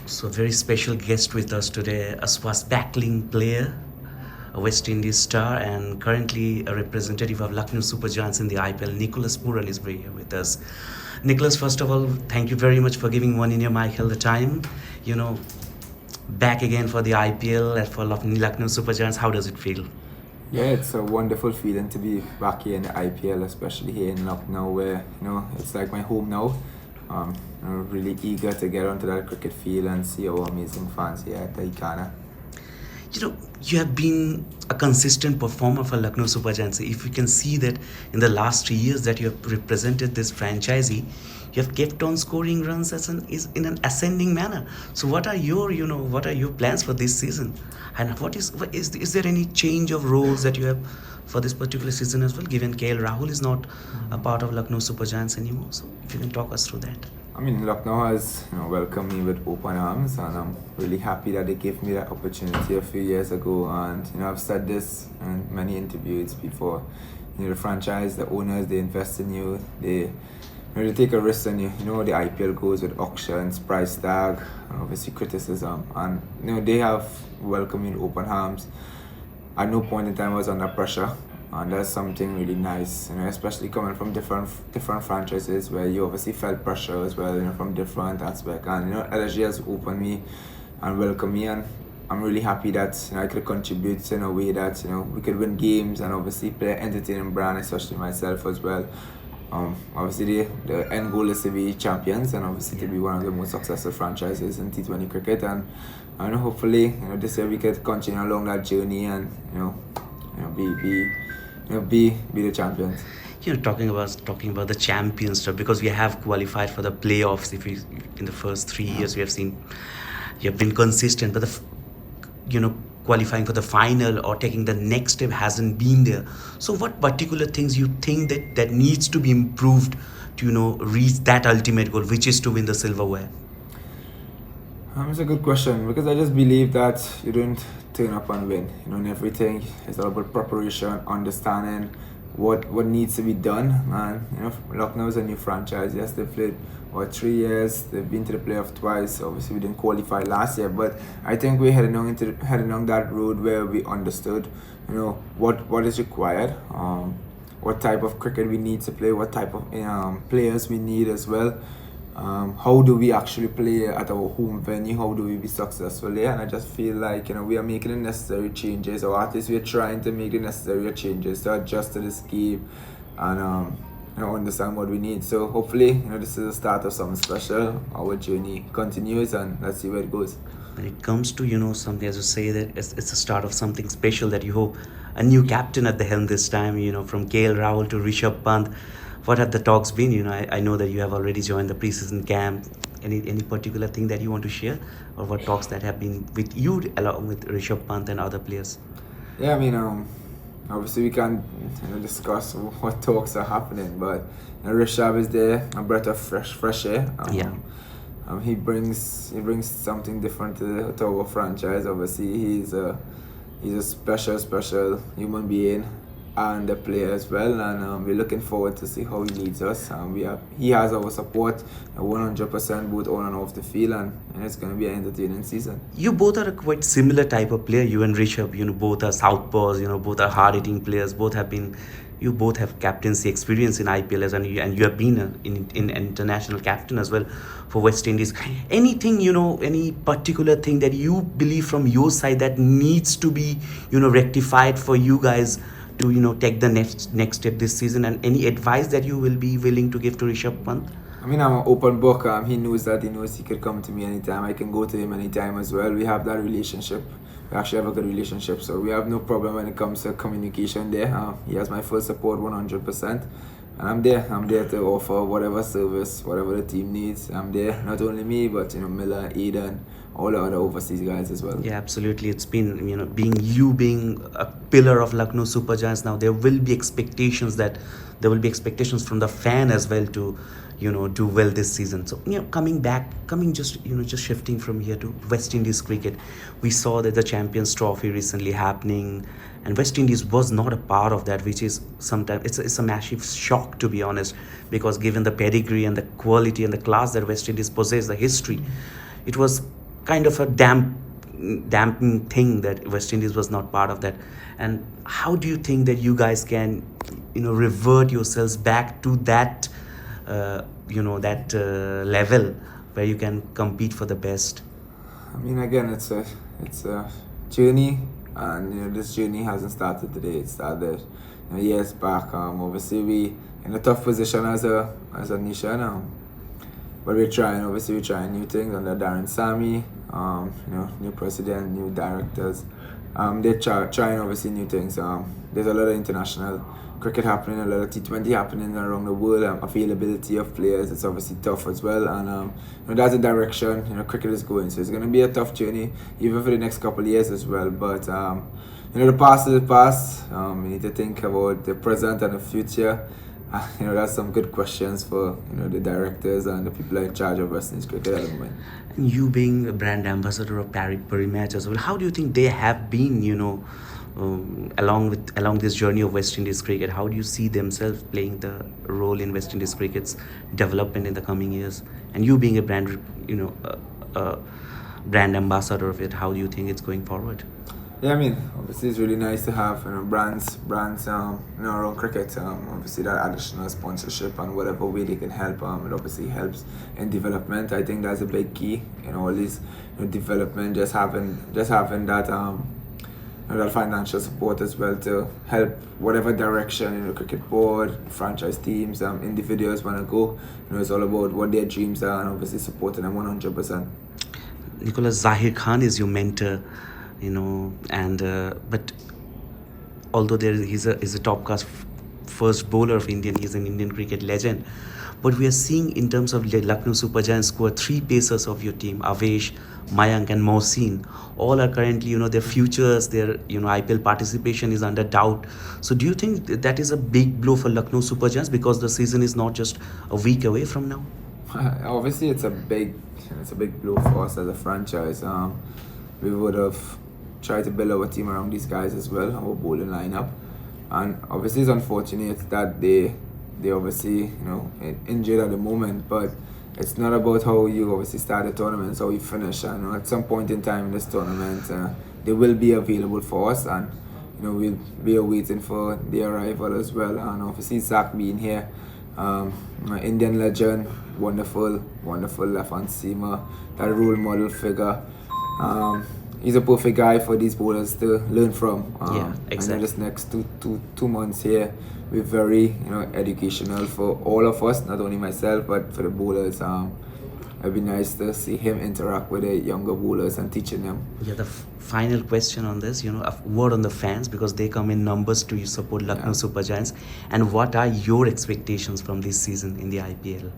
So, a very special guest with us today, a swashbuckling player, a West Indies star, and currently a representative of Lucknow Super Giants in the IPL. Nicholas Pooran is here with us. Nicholas, first of all, thank you very much for giving Oneindia Marathi the time. You know, back again for the IPL and for Lucknow Super Giants. How does it feel? Yeah, it's a wonderful feeling to be back here in the IPL, especially here in Lucknow, where it's like my home now. I'm really eager to get onto that cricket field and see our amazing fans here at the Ikana. You have been a consistent performer for Lucknow Super Giants. If you can see that in the last 3 years that you have represented this franchisee, you have kept on scoring runs is in an ascending manner. So what are your plans for this season? And is there any change of roles that you have for this particular season as well, given KL Rahul is not a part of Lucknow Super Giants anymore? So if you can talk us through that. I mean, Lucknow has welcomed me with open arms, and I'm really happy that they gave me that opportunity a few years ago. And I've said this in many interviews before. The franchise, the owners, they invest in you. They take a risk on you. The IPL goes with auctions, price tag, and obviously criticism, and they have welcomed me with open arms. At no point in time I was under pressure, and that's something really nice, especially coming from different franchises where you obviously felt pressure as well, from different aspects. And LSG has opened me and welcomed me, and I'm really happy that I could contribute in a way that we could win games and obviously play an entertaining brand, especially myself as well. Obviously the end goal is to be champions and obviously to be one of the most successful franchises in T20 cricket, and hopefully this year we could continue along that journey and be the champions. Talking about the champion stuff, because we have qualified for the playoffs. If we in the first 3 years we have seen you have been consistent, but qualifying for the final or taking the next step hasn't been there. So what particular things you think that needs to be improved to reach that ultimate goal, which is to win the silverware? It's a good question, because I just believe that you don't turn up and win. In everything, it's all about preparation, understanding what needs to be done. And Lucknow is a new franchise. Yes, they've played 3 years. They've been to the playoff twice. Obviously, we didn't qualify last year, but I think we're heading along that road where we understood, what is required, what type of cricket we need to play, what type of players we need as well. How do we actually play at our home venue? How do we be successful there? And I just feel like we are making the necessary changes, or at least we are trying to make the necessary changes to adjust to this game and understand what we need. So hopefully this is the start of something special. Our journey continues, and let's see where it goes. When it comes to something, as you say, that it's the start of something special, that you hope a new captain at the helm this time, from KL Rahul to Rishabh Pant. What have the talks been? I know that you have already joined the preseason camp. Any particular thing that you want to share, or what talks that have been with you along with Rishabh Pant and other players? Yeah, I mean, obviously we can't discuss what talks are happening, but Rishabh is there, a breath of fresh air. He brings something different to our franchise. Obviously, he's a special human being and the player as well, and we're looking forward to see how he leads us. He has our support 100% both on and off the field, and it's going to be an entertaining season. You both are a quite similar type of player. You and Rishabh, both are southpaws. Both are hard-hitting players. You both have captaincy experience in IPL, and you have been in international captain as well for West Indies. Anything, any particular thing that you believe from your side that needs to be, rectified for you guys to take the next step this season, and any advice that you will be willing to give to Rishabh Pant? I mean, I'm an open book. He knows that. He knows he could come to me anytime. I can go to him anytime as well. We have that relationship. We actually have a good relationship, so we have no problem when it comes to communication there. He has my full support 100%. And I'm there. I'm there to offer whatever service, whatever the team needs. I'm there. Not only me, but Miller, Eden, all the other overseas guys as well. Yeah, absolutely. It's been being a pillar of Lucknow Super Giants. Now there will be expectations from the fan as well to do well this season. So just shifting from here to West Indies cricket, we saw that the Champions Trophy recently happening, and West Indies was not a part of that, which is sometimes it's a massive shock, to be honest, because given the pedigree and the quality and the class that West Indies possess, the history, it was kind of a damping thing that West Indies was not part of that. And how do you think that you guys can, revert yourselves back to that, that level where you can compete for the best? I mean, again, it's a journey, and this journey hasn't started today. It started years back. Obviously, we in a tough position as a nation. But we're trying. Obviously, we're trying new things under Darren Sammy. New president, new directors. They're trying obviously new things. There's a lot of international cricket happening, a lot of T20 happening around the world. Availability of players, it's obviously tough as well, and that's the direction cricket is going. So it's going to be a tough journey, even for the next couple of years as well. But the past is the past. We need to think about the present and the future. That's some good questions for the directors and the people in charge of West Indies cricket at the moment. And you being a brand ambassador of Pari match as well, how do you think they have been, along this journey of West Indies cricket? How do you see themselves playing the role in West Indies cricket's development in the coming years? And you being a brand ambassador of it, how do you think it's going forward? Yeah, I mean, obviously it's really nice to have brands around cricket. Obviously that additional sponsorship and whatever way they can help. It obviously helps in development. I think that's a big key. All this development, just having that that financial support as well to help whatever direction the cricket board, franchise teams, individuals want to go. It's all about what their dreams are and obviously supporting them 100%. Nicholas, Zahir Khan is your mentor. And but although he's a top class first bowler of Indian, he's an Indian cricket legend. But we are seeing in terms of Lucknow Super Giants squad, 3 pacers of your team, Avesh, Mayank and Mohsin, all are currently, their futures, their, IPL participation is under doubt. So do you think that is a big blow for Lucknow Super Giants because the season is not just a week away from now? Obviously, it's a big blow for us as a franchise. We would have tried to build our team around these guys as well, our bowling lineup. And obviously it's unfortunate that they obviously, injured at the moment, but it's not about how you obviously start the tournament, it's how you finish. And at some point in time in this tournament, they will be available for us, and we'll be waiting for their arrival as well. And obviously Zach being here, Indian legend, wonderful left-hand seamer, that role model figure. He's a perfect guy for these bowlers to learn from. Yeah, exactly. And this next two months here, we're very educational for all of us, not only myself but for the bowlers. It'd be nice to see him interact with the younger bowlers and teaching them. Yeah, the final question on this, a word on the fans, because they come in numbers to support Lucknow Super Giants. And what are your expectations from this season in the IPL?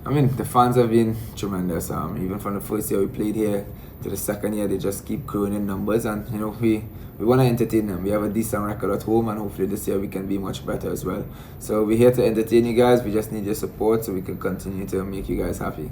I mean, the fans have been tremendous. Even from the first year we played here to the second year, they just keep growing in numbers, and we want to entertain them. We have a decent record at home, and hopefully this year we can be much better as well. So we're here to entertain you guys. We just need your support so we can continue to make you guys happy.